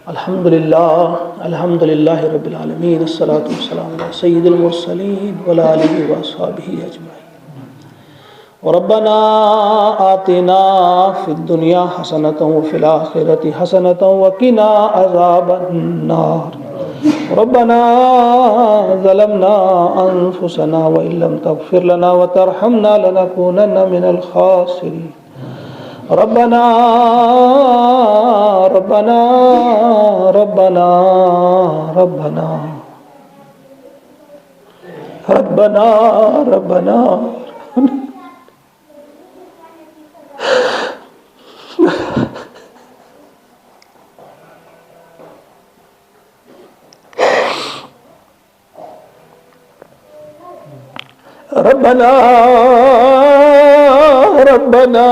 अल्हम्दुलिल्लाहि रब्बिल आलमीन अस्सलातु वस्सलामु अला सय्यिदिल मुरसलीन व अला आलिहि व अस्हाबिहि अजमाइन। रब्बना आतिना फिद दुनिया हसनतन व फिल आखिरति हसनतन व क़िना अज़ाबन्नार। रब्बना ज़लमना अनफुसना व इल्लम तग़फिर लना व तरहमना लनकूनन्ना मिनल ख़ासिरीन। रब्बना रब्बना रब्बना रब्बना रब्बना रब्बना रब्बना रब्बना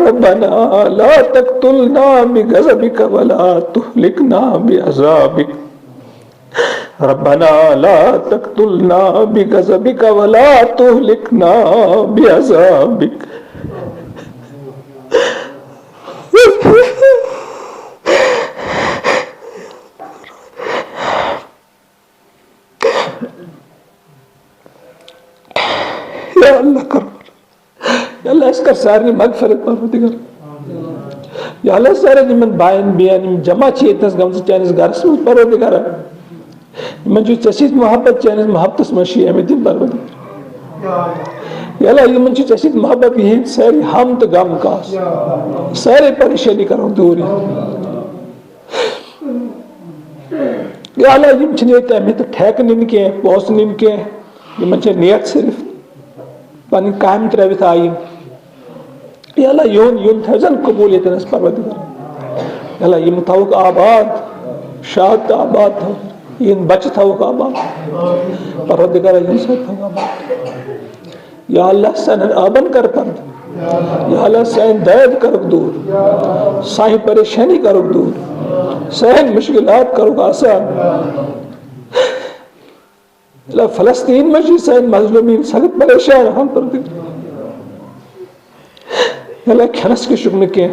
रब्बना ला तक़्तुलना बिग़ज़बिका वला तुहलिकना बिअज़ाबिक। रब्बना ला तक़्तुलना बिग़ज़बिका वला तुहलिकना बिअज़ाबिक। या अल्लाह करो, या अल्लाह इसका सारी मगफरत परवरदिगार। या अल्लाह सारे जिमन बायन बियान जमा चेतस गमस चानिस गरस में परवरदिगार। मन जो चसीत मोहब्बत चानिस मोहब्बत मशी अमिदिन परवरदिगार। या अल्लाह ये मन जो चसीत मोहब्बत ये सारी हम तो गम का सारे परेशानी करो दूर। या अल्लाह ये चने में तो ठेक निन के पौस निन के ये मन नियत सिर्फ पानी कायम त्रवित आई। या अल्लाह यून यून थजन कबूलियत नस परवरदिगार। या अल्लाह ये मुतावक आबाद शाद आबाद था इन बच था वो आबाद परवरदिगार ये सब था आबाद। या अल्लाह सन आबन कर पर। या अल्लाह सन दर्द कर दूर साही परेशानी करो दूर सहन मुश्किलात करो आसान। फ़लस्तीन में जी सैन मज़लूमीन सख्त परेशान हम पर अल्लाह खनस के शुक्र के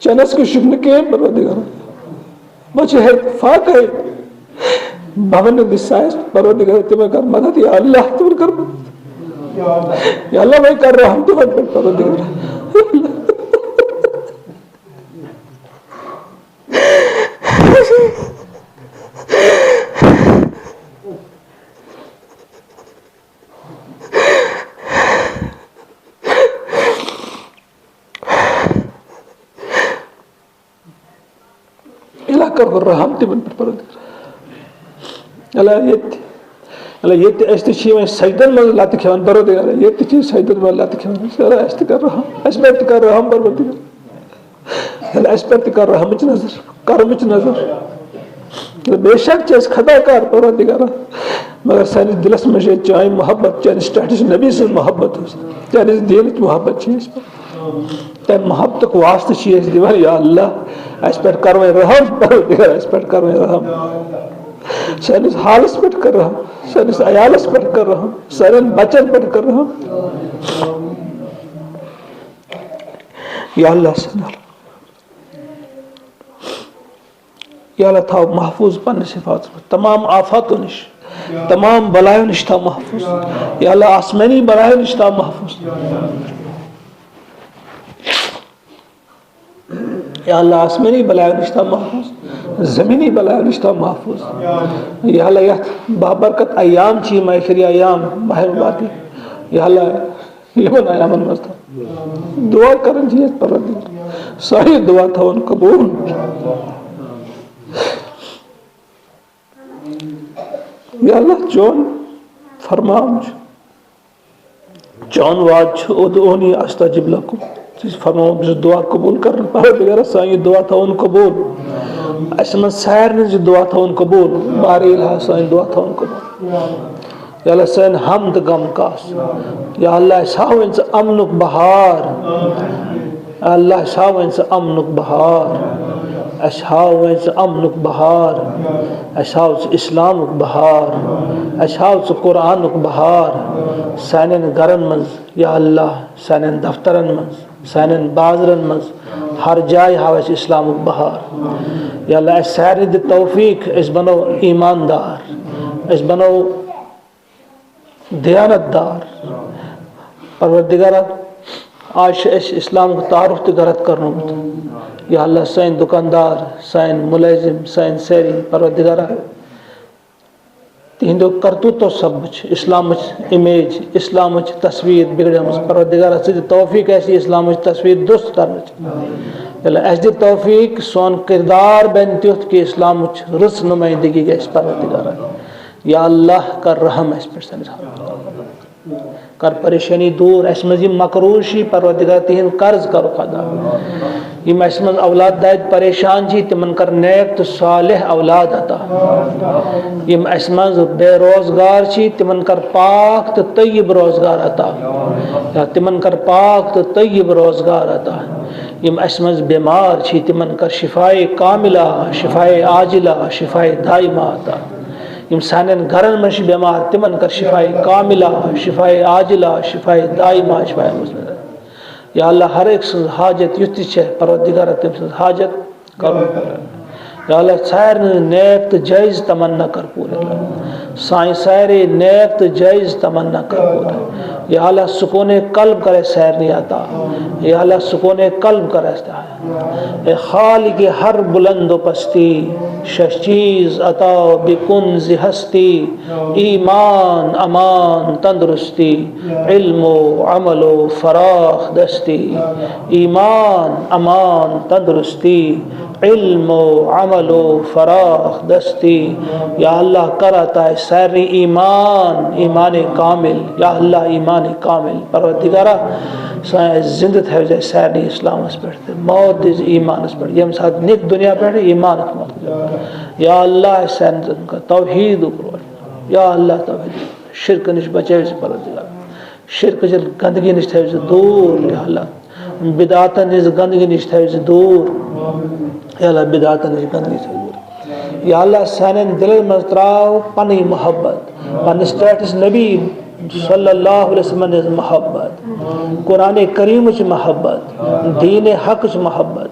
चनस के शुक्र के परवरदिगार मुझे है फाक है भवन दिसाइस परवरदिगार तुम्हें कर मदद। या अल्लाह तुम कर मदद। या अल्लाह मैं कर रहा हूं तुम्हें परवरदिगार। रहम तिमन परवरदिगार। अल्लाह ये ऐसे चीज़ सजदन में लात खेवन परवरदिगार। ये चीज़ सजदन में लात खेवन अल्लाह ऐसे कर रहा एस्पेक्ट कर रहा परवरदिगार। अल्लाह एस्पेक्ट कर रहा मुझ नजर कर मुझ नजर बेशक चीज खता कर परवरदिगार मगर सानी दिलस में चाहे मोहब्बत चाहे स्टेटस नबी से मोहब्बत हो चाहे दीन की मोहब्बत चीज तब मोहब्बत को वास्ते चीज दीवार। या अल्लाह एस्पेक्ट कर रहम परवरदिगार एस्पेक्ट कर रहम सानी हालस पर कर रहा सानी अयालस पर कर रहा सारे बचन पर कर रहा। या अल्लाह सल्लल्लाहु या अल्लाह था महफूज पन सिफात तमाम आफातों निश तमाम बलायों निश था महफूज। या अल्लाह आसमानी बलायों निश था महफूज। या अल्लाह आसमानी बलायों निश था महफूज ज़मीनी बलायों निश था महफूज। या अल्लाह यह बाबरकत अयाम ची मायखरी अयाम बाहर बाती। या अल्लाह ये बना अयामन मस्ता दुआ करन चाहिए परवरदिगार सारी दुआ था उन कबूल। या अल्लाह जोन फरमान जोन वाज उदऊनी अस्तजिब लकुम जिस फरमान जिस दुआ कबूल कर परवरदिगार साई दुआ था उन कबूल असमन सैर ने जो दुआ था उन कबूल बारिल साई दुआ था उन कबूल। या अल्लाह सन हमद गम कास। या अल्लाह सावन से अमनुक बहार अल्लाह सावन से अमनुक बहार। अस हाव अमनुक बहार, अस हाव इस्लामुक बहार, अस हाव कुरानुक बहार सानन घरन मज या अल्लाह, सानन दफ्तरन मज, सानन बाजरन मज, हर जाय हाव अस इस्लामुक बहार। या अल्लाह अस सारे दि तौफीक, अस बनो ईमानदार, अस बनो दयानतदार। परवरदिगारा आज अस इस्लामुक तारुफ तो गलत करनोमुत। या अल्लाह सान दुकानदार, सान मुलाजिम, सान सारी परवरदिगारा तिंदो करतूतो सब इस्लाम इमेज, इस्लाम तस्वीर बिगड़े परवरदिगारा से तौफीक ऐसी इस्लाम तस्वीर दुरुस्त करना अस दि तौफीक सोन किरदार बन तुथ कि इस्लाम रुस नुमाइंदगी गस परवरदिगारा। या अल्लाह कर रहम अस पे, कर परेशानी दूर, अस मज मकरूशी परवरदिगार तिहन कर्ज करो अदा। यम अस मज औलाद दायद परेशान तिमन कर नेक तो सालिह औलाद अता। यम अस मज बेरोजगार तिमन कर पाक तो तय्यब रोजगार अता, या तिमन कर पाक तो तय्यब रोजगार अता। यम अस मज बीमार तिमन कर शिफाए कामिला, शिफाए आजिला, शिफाए दाइमा अता। यम सानन घरन मश बीमार तिमन कर शिफाए कामिला, शिफाए आजिला, शिफाए दाइमा, शिफाए मुस्लिम। या अल्लाह हर एक सज हाजत युति छे परवरदिगार तम सज हाजत करो। या अल्लाह सारे नेक तो जायज तमन्ना कर पूरे, साई सारे नेक तो जायज तमन्ना कर पूरे। या अल्लाह सुकून कल्ब करे सैर नहीं आता, या अल्लाह सुकून कल्ब करे ए खालिक हर बुलंद पस्ती, शचीज अता बिकुंज हस्ती, ईमान अमान तंदुरुस्ती, इल्मो अमलो फराख दस्ती। ईमान अमान तंदुरुस्ती, इल्मो अमलो फराख दस्ती। या अल्लाह करता है सारी ईमान, ईमान कामिल, या अल्लाह ईमान कामिल परवरदिगारा जिंद थे जाए सारी इस्लाम पे, मौत ईमान पे, यम साथ निक दुनिया पे ईमान मत। या अल्लाह सान का तौहीद उपर, या अल्लाह तौहीद शिरक निश बचे परवरदिगार, शिरक जल गंदगी निश थे दूर। या अल्लाह बिदात निश गंदगी निश थे दूर, या अल्लाह बिदात निश गंदगी से दूर। या अल्लाह सानन दिल मज त्राव पनी मोहब्बत, पन स्टेटस नबी सल्लल्लाहु अलैहि वसल्लम मोहब्बत, कुरान करीम मोहब्बत, दीन हक मोहब्बत,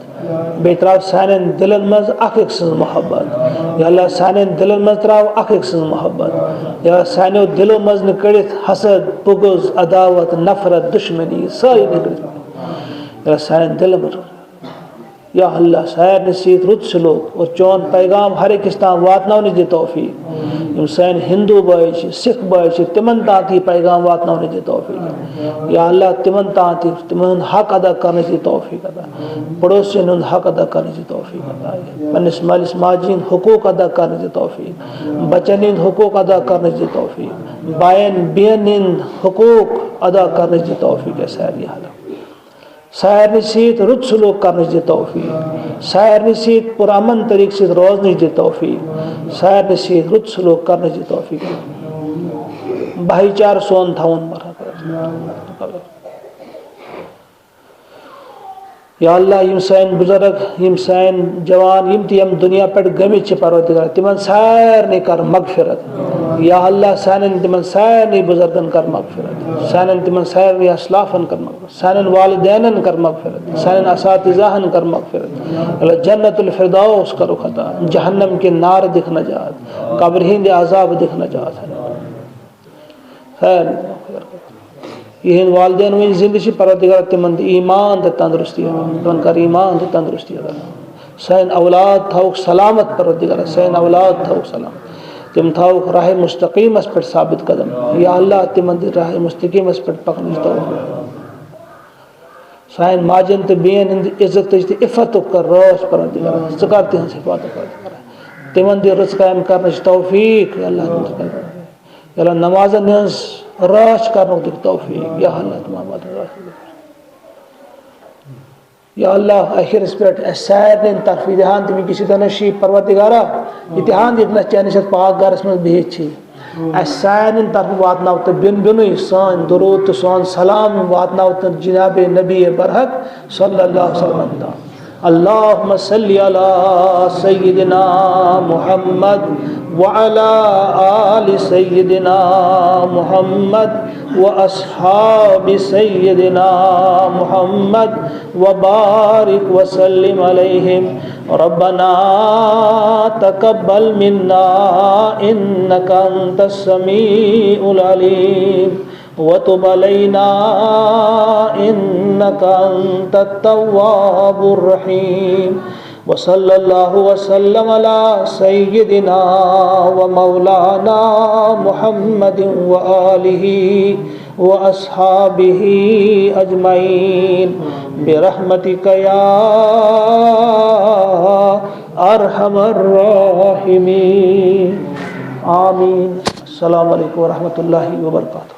बेतराव सानन दिल मज अख मोहब्बत। या अल्लाह सानन दिल मज त्राव अख मोहब्बत। या सानो दिलो मज निकड़ित हसद, बुगज, अदावत, नफरत, दुश्मनी सारी निकड़ित या सानन दिल मज। या अल्लाह सैर नसीत रुत सलूक और चौन पैगाम हर एक इस्तान वातनावने दे तौफीक। यम सान हिंदू भाई सिख भाई तिमन ताती पैगाम वातनावने दे तौफीक। या अल्लाह तिमन ताती तिमन हक अदा करने की तौफीक अदा, पड़ोसियों हक अदा करने की तौफीक अदा, पन्निस मालिस माजीन हुकूक अदा करने की तौफीक, बचनिन हुकूक अदा करने की तौफीक, बायन बियनिन हुकूक अदा करने की तौफीक है। सारी हालत सैर नसीत रुत सलूक करने की तौफीक, सैर नसीत पुरअमन तरीक से रोजने की तौफीक, सैर नसीत रुत सलूक करने की तौफीक, भाईचार सोन थाउन मरा। या अल्लाह यम सान बुजुर्ग, यम सान जवान, यम दुनिया पे गमित परवरदिगार तिमन सारने कर मगफिरत। या अल्लाह सानन तिमन सारने बुजुर्गन कर मगफिरत, सानन तिमन सारने असलाफन कर मगफिरत, सानन वालिदैनन कर मगफिरत, सानन असातिज़ाहन कर मगफिरत। अल्लाह जन्नतुल फिरदौस करो खता, जहन्नम के नार दिख नजात, कब्र हिंद अजाब दिख नजात है। यहन वालदेन में जिंदगी परवरदिगार तिमन ईमान ते तंदुरुस्ती तिमन कर ईमान ते तंदुरुस्ती अदा, सान औलाद थाउक सलामत परवरदिगार, सान औलाद थाउक सलामत, तिम थाउक राह मुस्तकीम पर साबित कदम। या अल्लाह तिमन राह मुस्तकीम पर पकड़ तो सान माजन ते बेन हिंद इज्जत ते इफत कर रोश परवरदिगार सकारते हैं सिफात परवरदिगार तिमन दे रज़ कायम करने की तौफीक। या अल्लाह या अल्लाह नमाज़न राश करने की तौफीक। या अल्लाह तमाम या अल्लाह आखिर इस पर ऐसा ने तरफी ध्यान तुम्हें किसी तरह शी परवरदिगारा इतिहान इतना चैन से पाक घर में भी छी ऐसा ने तरफ वातनाव तो बिन बिन सान दुरूद तो सान सलाम वातनाव तो जनाब नबी बरहक सल्लल्लाहु अलैहि वसल्लम अल्लाहुम्मा सल्ली अला सय्यिदिना मुहम्मद व अला आलि सय्यिदिना मुहम्मद व अस्हाबि सय्यिदिना मुहम्मद व बारिक व सल्लिम अलैहिम रब्बना तकब्बल मिन्ना इन्नका अंतस समीउल अलीम व तुब अलैना इन्नका अंतत तव्वाबुर रहीम व सल्लल्लाहु व सल्लम अला सय्यिदिना व मौलाना मुहम्मदिन व आलिहि व अस्हाबिहि अजमईन बिरहमतिका या अरहमर राहिमीन आमीन। अस्सलामु अलैकुम व रहमतुल्लाहि व बरकातुहू।